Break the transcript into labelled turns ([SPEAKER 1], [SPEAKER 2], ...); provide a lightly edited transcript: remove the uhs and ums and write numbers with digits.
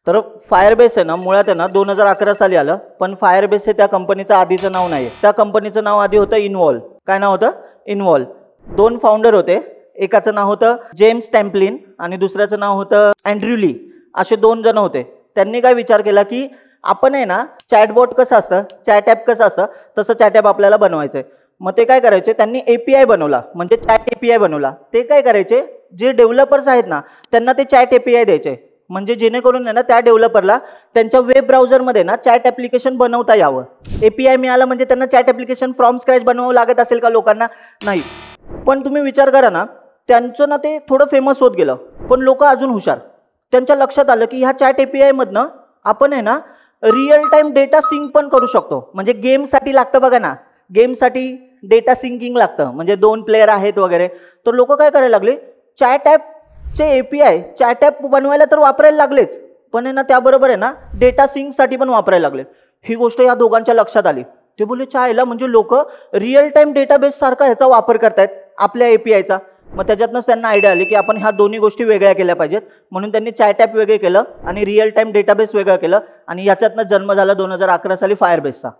[SPEAKER 1] तर फायरबेस आहे ना, मुळात आहे ना 2011 साली आलं, पण फायरबेस हे त्या कंपनीचं आधीचं नाव नाही. त्या कंपनीचं नाव आधी होतं इन्व्हॉल्व. काय नाव होतं? इन्व्हॉल्व. 2 फाउंडर होते. एकाचं नाव होतं जेम्स टॅम्पलिन आणि दुसऱ्याचं नाव होतं अँड्र्यू ली. असे 2 जण होते. त्यांनी काय विचार केला की आपण आहे ना चॅटबॉट कसं असतं, चॅट ॲप कसं असतं, तसं चॅट ॲप आपल्याला बनवायचं आहे. मग ते काय करायचे, त्यांनी API बनवला, म्हणजे चॅट API बनवला. ते काय करायचे, जे डेव्हलपर्स आहेत ना त्यांना ते चॅट API द्यायचे, म्हणजे जेणेकरून आहे ना त्या डेव्हलपरला त्यांच्या वेब ब्राउझरमध्ये ना चॅट ॲप्लिकेशन बनवता यावं. API मिळालं म्हणजे त्यांना चॅट ॲप्लिकेशन फ्रॉम स्क्रॅच बनवावं लागत असेल का लोकांना? नाही. पण तुम्ही विचार करा ना, त्यांचं ना ते थोडं फेमस होत गेलं, पण लोक अजून हुशार. त्यांच्या लक्षात आलं की ह्या चॅट API मधनं आपण आहे ना रिअल टाइम डेटा सिंक पण करू शकतो. म्हणजे गेमसाठी लागतं बघा ना, गेमसाठी डेटा सिंकिंग लागतं, म्हणजे 2 प्लेयर आहेत वगैरे. तर लोक काय करायला लागले, चॅट ॲपचे API चॅट ॲप बनवायला तर वापरायला लागलेच, पण आहे ना त्याबरोबर आहे ना डेटा सिंकसाठी पण वापरायला लागले. ही गोष्ट या दोघांच्या लक्षात आली. ते बोलले चायला, म्हणजे लोक रिअल टाइम डेटाबेस सारखा ह्याचा वापर करतायत आपल्या APIचा. मग त्याच्यातनंच त्यांना आयडिया आली की आपण ह्या दोन्ही गोष्टी वेगळ्या केल्या पाहिजेत. म्हणून त्यांनी चॅट ॲप वेगळे केलं आणि रिअल टाइम डेटाबेस वेगळं केलं, आणि याच्यातनं जन्म झाला 2011 साली फायरबेसचा.